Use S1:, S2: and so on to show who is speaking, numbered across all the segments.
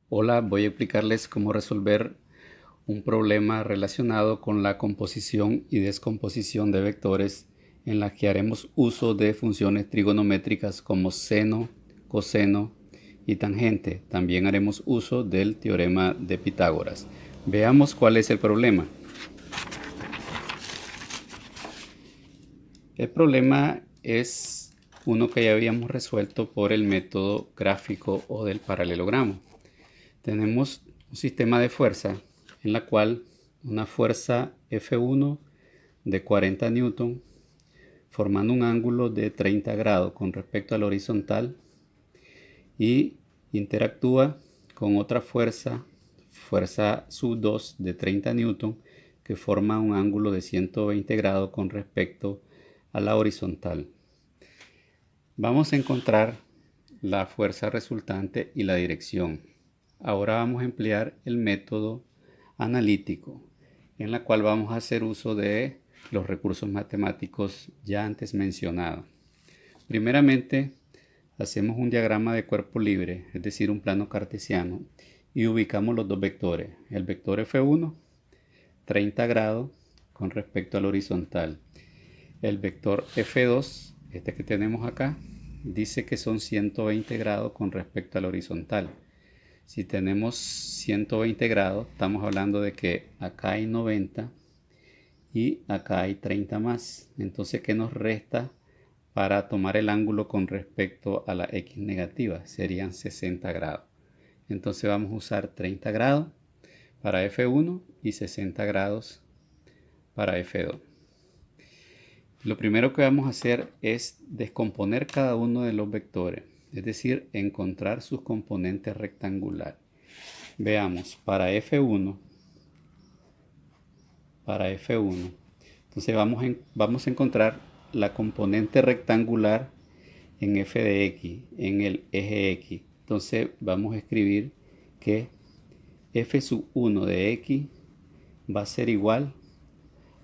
S1: Hola, voy a explicarles cómo resolver un problema relacionado con la composición y descomposición de vectores en la que haremos uso de funciones trigonométricas como seno, coseno y tangente. También haremos uso del teorema de Pitágoras. Veamos cuál es el problema. El problema es uno que ya habíamos resuelto por el método gráfico o del paralelogramo. Tenemos un sistema de fuerza en la cual una fuerza F1 de 40 newton formando un ángulo de 30 grados con respecto a la horizontal y interactúa con otra fuerza sub 2 de 30 newton que forma un ángulo de 120 grados con respecto a la horizontal. Vamos a encontrar la fuerza resultante y la dirección. Ahora vamos a emplear el método analítico, en la cual vamos a hacer uso de los recursos matemáticos ya antes mencionados. Primeramente, hacemos un diagrama de cuerpo libre, es decir, un plano cartesiano, y ubicamos los dos vectores. El vector F1, 30 grados con respecto al horizontal. El vector F2, este que tenemos acá, dice que son 120 grados con respecto al horizontal. Si tenemos 120 grados, estamos hablando de que acá hay 90 y acá hay 30 más. Entonces, ¿qué nos resta para tomar el ángulo con respecto a la X negativa? Serían 60 grados. Entonces vamos a usar 30 grados para F1 y 60 grados para F2. Lo primero que vamos a hacer es descomponer cada uno de los vectores, es decir, encontrar sus componentes rectangulares. Veamos, para F1, entonces vamos a encontrar la componente rectangular en f de x, en el eje x. Entonces vamos a escribir que f sub 1 de x va a ser igual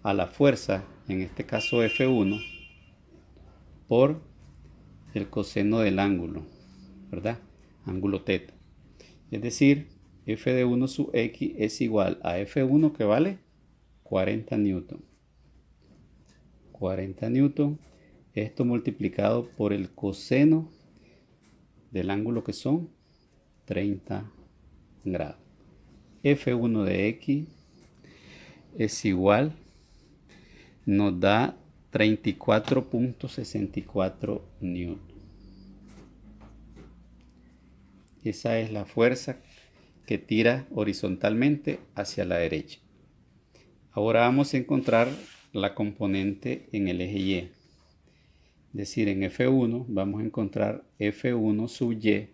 S1: a la fuerza, en este caso F1, por el coseno del ángulo, ¿verdad? Ángulo θ. Es decir, f de 1 sub x es igual a F1 que vale 40 newton. 40 newton, esto multiplicado por el coseno del ángulo que son 30 grados. F1 de x es igual, nos da 34.64 newton. Esa es la fuerza que tira horizontalmente hacia la derecha. Ahora vamos a encontrar la componente en el eje Y. Es decir, en F1 vamos a encontrar F1 sub Y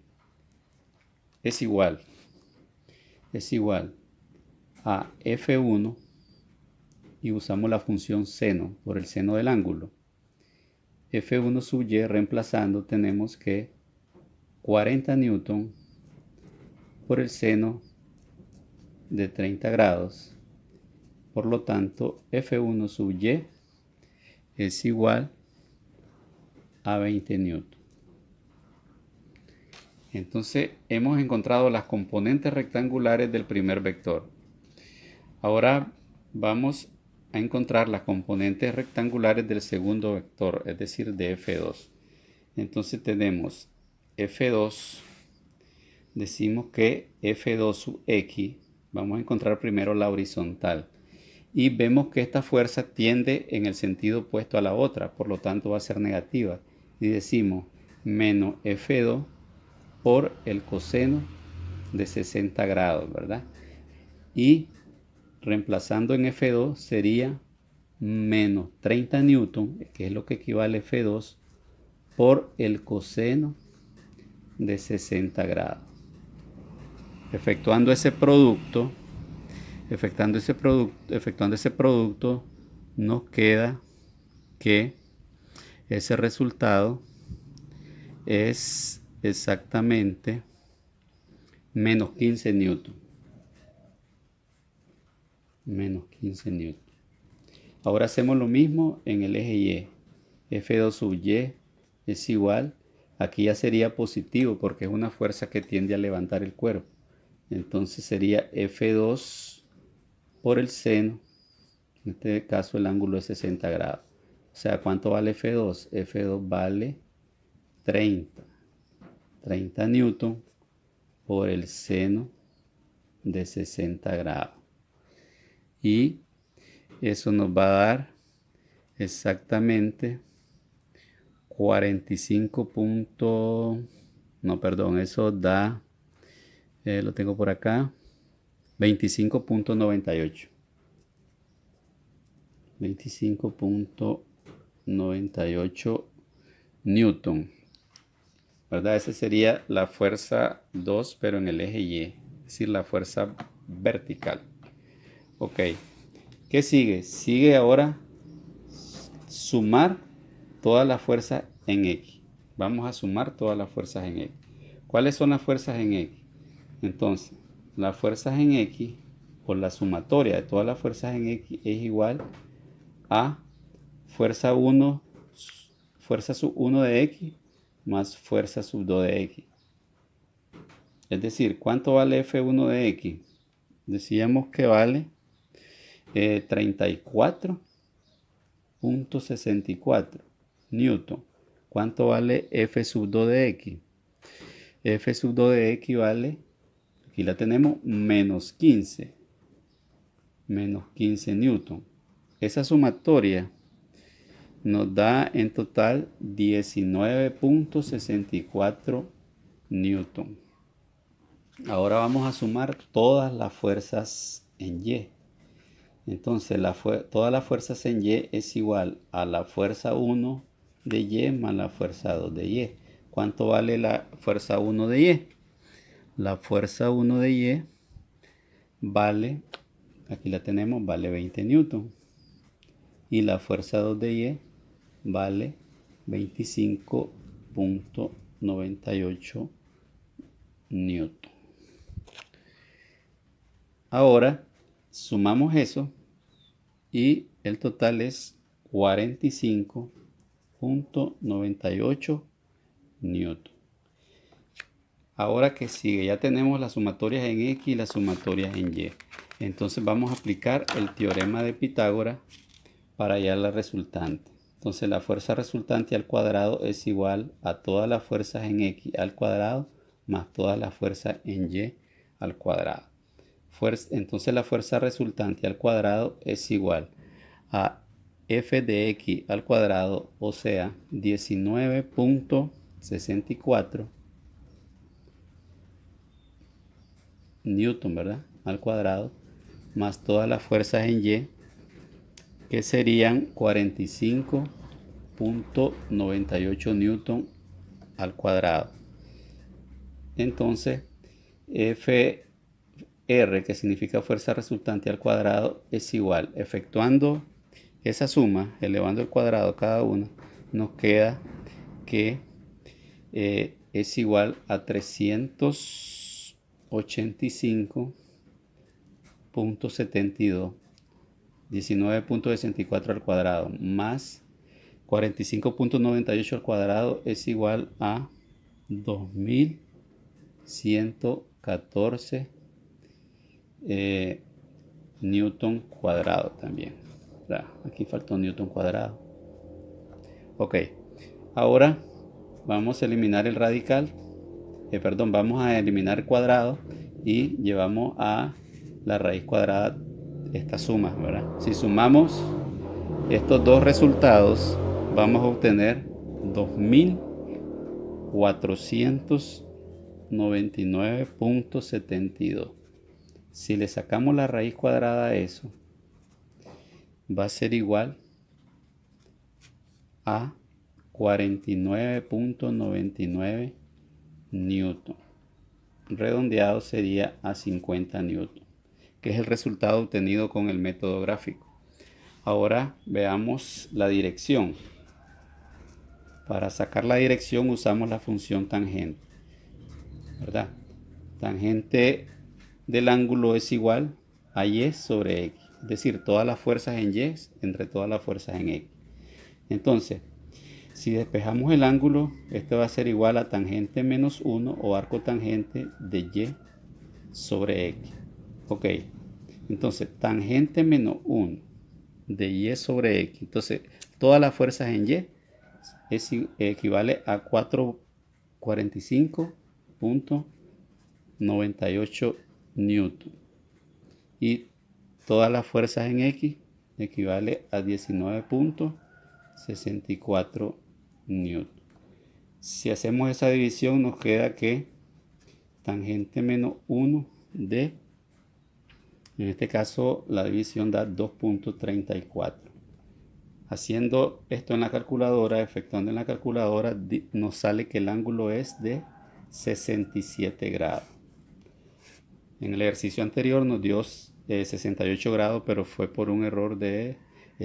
S1: es igual a F1 y usamos la función seno por el seno del ángulo. F1 sub Y reemplazando tenemos que 40 newton por el seno de 30 grados. Por lo tanto, F1 sub Y es igual a 20 newton. Entonces, hemos encontrado las componentes rectangulares del primer vector. Ahora vamos a encontrar las componentes rectangulares del segundo vector, es decir, de F2. Entonces tenemos F2, decimos que F2 sub X, vamos a encontrar primero la horizontal. Y vemos que esta fuerza tiende en el sentido opuesto a la otra, por lo tanto va a ser negativa. Y decimos menos F2 por el coseno de 60 grados, ¿verdad? Y reemplazando en F2 sería menos 30 newton, que es lo que equivale a F2, por el coseno de 60 grados. Efectuando ese producto, nos queda que ese resultado es exactamente menos 15 newton. Menos 15 newton. Ahora hacemos lo mismo en el eje Y. F2 sub Y es igual, aquí ya sería positivo porque es una fuerza que tiende a levantar el cuerpo. Entonces sería F2 por el seno. En este caso el ángulo es 60 grados. O sea, ¿cuánto vale F2? F2 vale 30 newton por el seno de 60 grados. Y eso nos va a dar exactamente 45 puntos. No, perdón, eso da, lo tengo por acá, 25.98. 25.98 newton, ¿verdad? Esa sería la fuerza 2, pero en el eje Y, es decir, la fuerza vertical. Ok, ¿qué sigue? Sigue ahora sumar todas las fuerzas en X. Vamos a sumar todas las fuerzas en X. ¿Cuáles son las fuerzas en X? Entonces, las fuerzas en X, por la sumatoria de todas las fuerzas en X, es igual a fuerza 1, fuerza sub 1 de X más fuerza sub 2 de X. Es decir, ¿cuánto vale F1 de X? Decíamos que vale 34.64 newton. ¿Cuánto vale F sub 2 de X? F sub 2 de X vale, aquí la tenemos, menos 15 newton. Esa sumatoria nos da en total 19.64 newton. Ahora vamos a sumar todas las fuerzas en Y. Entonces todas las fuerzas en Y es igual a la fuerza 1 de Y más la fuerza 2 de Y. ¿Cuánto vale la fuerza 1 de Y? La fuerza 1 de Y vale, aquí la tenemos, vale 20 newton. Y la fuerza 2 de Y vale 25.98 newton. Ahora sumamos eso y el total es 45.98 newton. Ahora que sigue, ya tenemos las sumatorias en X y las sumatorias en Y. Entonces vamos a aplicar el teorema de Pitágoras para hallar la resultante. Entonces la fuerza resultante al cuadrado es igual a todas las fuerzas en X al cuadrado más todas las fuerzas en Y al cuadrado. Entonces la fuerza resultante al cuadrado es igual a f de x al cuadrado, o sea, 19.64 newton, ¿verdad? Al cuadrado, más todas las fuerzas en Y, que serían 45.98 newton al cuadrado. Entonces, FR, que significa fuerza resultante al cuadrado, es igual, efectuando esa suma, elevando el cuadrado cada uno, nos queda que es igual a 385.72, 19.64 al cuadrado, más 45.98 al cuadrado es igual a 2114 newton cuadrado también. Aquí falta un newton cuadrado. Ok, ahora vamos a eliminar el radical, vamos a eliminar el cuadrado y llevamos a la raíz cuadrada esta suma, ¿verdad? Si sumamos estos dos resultados, vamos a obtener 2499.72. Si le sacamos la raíz cuadrada a eso, va a ser igual a 49.99 newton. Redondeado sería a 50 newton, que es el resultado obtenido con el método gráfico. Ahora veamos la dirección. Para sacar la dirección usamos la función tangente, ¿verdad? Tangente del ángulo es igual a Y sobre X. Es decir, todas las fuerzas en Y entre todas las fuerzas en X. Entonces, si despejamos el ángulo, este va a ser igual a tangente menos 1 o arco tangente de Y sobre X. Ok, entonces tangente menos 1 de Y sobre X. Entonces, todas las fuerzas en Y equivale a 445.98 newton. Y todas las fuerzas en X equivale a 19.64 newton. Si hacemos esa división, nos queda que tangente menos 1 de, en este caso la división da 2.34. Haciendo esto en la calculadora, efectuando en la calculadora, nos sale que el ángulo es de 67 grados. En el ejercicio anterior nos dio 68 grados, pero fue por un error de...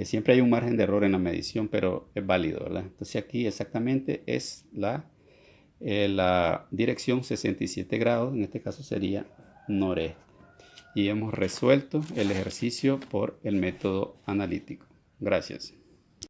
S1: siempre hay un margen de error en la medición, pero es válido, ¿verdad? Entonces aquí exactamente es la dirección 67 grados, en este caso sería noreste. Y hemos resuelto el ejercicio por el método analítico. Gracias.